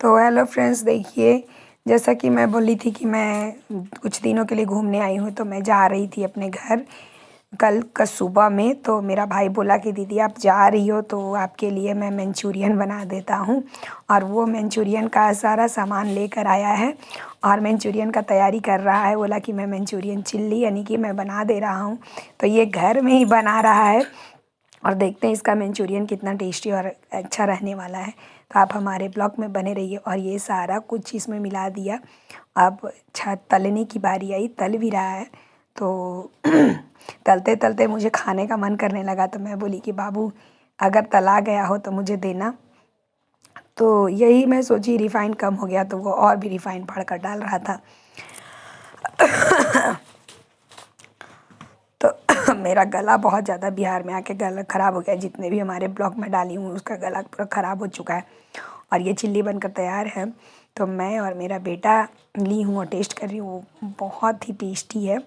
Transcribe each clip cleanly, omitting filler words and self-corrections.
तो hello friends, देखिए जैसा कि मैं बोली थी कि मैं कुछ दिनों के लिए घूमने आई हूँ, तो मैं जा रही थी अपने घर कल का सुबह में। तो मेरा भाई बोला कि दीदी आप जा रही हो तो आपके लिए मैं मंचूरियन बना देता हूँ। और वो मंचूरियन का सारा सामान लेकर आया है और मंचूरियन का तैयारी कर रहा है। बोला कि मैं मंचूरियन चिल्ली यानी कि मैं बना दे रहा हूँ, तो ये घर में ही बना रहा है और देखते हैं इसका मंचूरियन कितना टेस्टी और अच्छा रहने वाला है। तो आप हमारे ब्लॉग में बने रहिए। और ये सारा कुछ इसमें मिला दिया। अब अच्छा तलने की बारी आई, तल भी रहा है। तो तलते तलते मुझे खाने का मन करने लगा, तो मैं बोली कि बाबू अगर तला गया हो तो मुझे देना। तो यही मैं सोची, रिफ़ाइन कम हो गया तो वो और भी रिफ़ाइन भर कर डाल रहा था। तो मेरा गला बहुत ज़्यादा बिहार में आके गला ख़राब हो गया। जितने भी हमारे ब्लॉग में डाली हूँ उसका गला पूरा ख़राब हो चुका है। और ये चिल्ली बनकर तैयार है। तो मैं और मेरा बेटा ली हूँ और टेस्ट कर रही हूँ। बहुत ही टेस्टी है,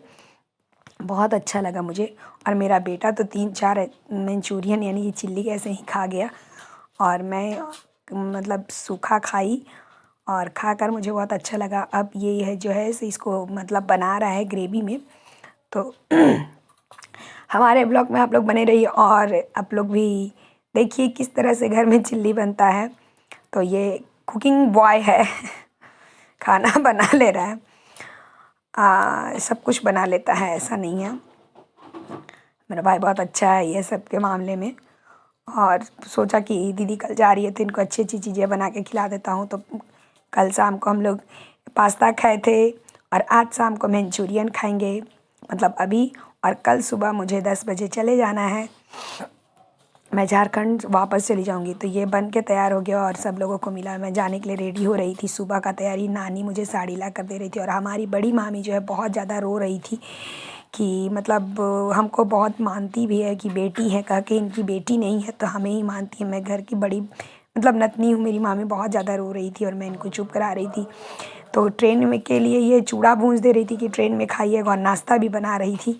बहुत अच्छा लगा मुझे। और मेरा बेटा तो 3-4 मंचूरियन यानी कि चिल्ली कैसे ही खा गया। और मैं मतलब सूखा खाई और खाकर मुझे बहुत अच्छा लगा। अब ये है जो है इसको मतलब बना रहा है ग्रेवी में। तो हमारे ब्लॉग में आप लोग बने रहिए और आप लोग भी देखिए किस तरह से घर में चिल्ली बनता है। तो ये कुकिंग बॉय है खाना बना ले रहा है। सब कुछ बना लेता है, ऐसा नहीं है। मेरा भाई बहुत अच्छा है ये सब के मामले में। और सोचा कि दीदी कल जा रही है तो इनको अच्छी अच्छी चीज़ें बना के खिला देता हूँ। तो कल शाम को हम लोग पास्ता खाए थे और आज शाम को मंचूरियन खाएंगे, मतलब अभी। और कल सुबह मुझे 10 बजे चले जाना है, मैं झारखंड वापस चली जाऊंगी। तो ये बन के तैयार हो गया और सब लोगों को मिला। मैं जाने के लिए रेडी हो रही थी, सुबह का तैयारी। नानी मुझे साड़ी ला कर दे रही थी और हमारी बड़ी मामी जो है बहुत ज़्यादा रो रही थी कि मतलब हमको बहुत मानती भी है कि बेटी है कह के, इनकी बेटी नहीं है तो हमें ही मानती है। मैं घर की बड़ी मतलब नतनी हूँ। मेरी मामी बहुत ज़्यादा रो रही थी और मैं इनको चुप करा रही थी। तो ट्रेन में के लिए ये चूड़ा भूंज दे रही थी कि ट्रेन में खाइएगा, और नाश्ता भी बना रही थी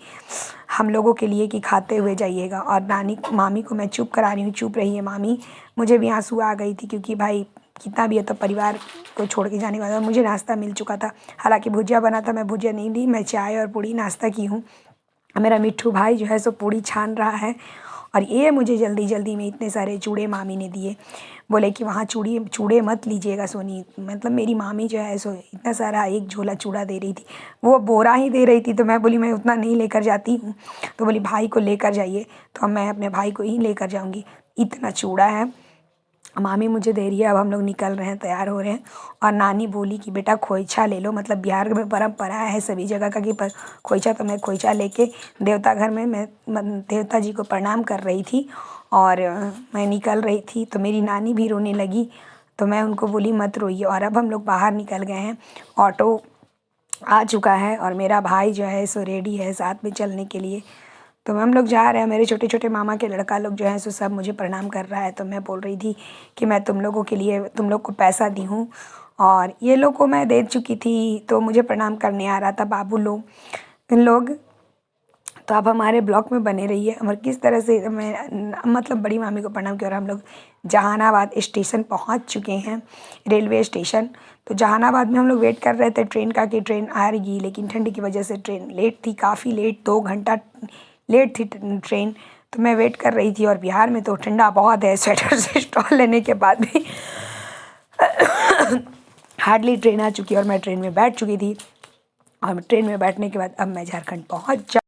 हम लोगों के लिए कि खाते हुए जाइएगा। और नानी मामी को मैं चुप करा रही हूँ, चुप रहिए मामी। मुझे भी आंसू आ गई थी क्योंकि भाई कितना भी है तो परिवार को छोड़ के जाने वाला। मुझे नाश्ता मिल चुका था, हालांकि भुजिया बना था, मैं भुजिया नहीं ली, मैं चाय और पूड़ी नाश्ता की हूँ। मेरा मिट्ठू भाई जो है सो पूड़ी छान रहा है। और ये मुझे जल्दी जल्दी में इतने सारे चूड़े मामी ने दिए। बोले कि वहाँ चूड़े मत लीजिएगा सोनी। मतलब मेरी मामी जो है सो इतना सारा एक झोला चूड़ा दे रही थी, वो बोरा ही दे रही थी। तो मैं बोली मैं उतना नहीं लेकर जाती हूँ। तो बोली भाई को लेकर जाइए। तो अब मैं अपने भाई को ही लेकर जाऊँगी, इतना चूड़ा है। मामी मुझे दे रही है। अब हम लोग निकल रहे हैं, तैयार हो रहे हैं। और नानी बोली कि बेटा खोइचा ले लो, मतलब बिहार में परंपरा है सभी जगह का कि खोइचा। तो मैं खोइचा लेके देवता घर में मैं देवता जी को प्रणाम कर रही थी और मैं निकल रही थी। तो मेरी नानी भी रोने लगी, तो मैं उनको बोली मत रोइए। और अब हम लोग बाहर निकल गए हैं, ऑटो आ चुका है और मेरा भाई जो है सो रेडी है साथ में चलने के लिए। तो हम लोग जा रहे हैं। मेरे छोटे छोटे मामा के लड़का लोग जो हैं सो सब मुझे प्रणाम कर रहा है। तो मैं बोल रही थी कि मैं तुम लोगों के लिए तुम लोग को पैसा दी हूँ और ये लोग को मैं दे चुकी थी, तो मुझे प्रणाम करने आ रहा था बाबू लोग, इन लोग। तो आप हमारे ब्लॉग में बने रहिए और किस तरह से मैं मतलब बड़ी मामी को प्रणाम किया। और हम लोग जहानाबाद स्टेशन पहुंच चुके हैं, रेलवे स्टेशन। तो जहानाबाद में हम लोग वेट कर रहे थे ट्रेन का कि ट्रेन आएगी, लेकिन ठंडी की वजह से ट्रेन लेट थी, काफ़ी लेट, 2 घंटा लेट थी ट्रेन। तो मैं वेट कर रही थी। और बिहार में तो ठंडा बहुत है, स्वेटर से स्टॉल लेने के बाद भी हार्डली ट्रेन आ चुकी और मैं ट्रेन में बैठ चुकी थी। और ट्रेन में बैठने के बाद अब मैं झारखंड पहुंच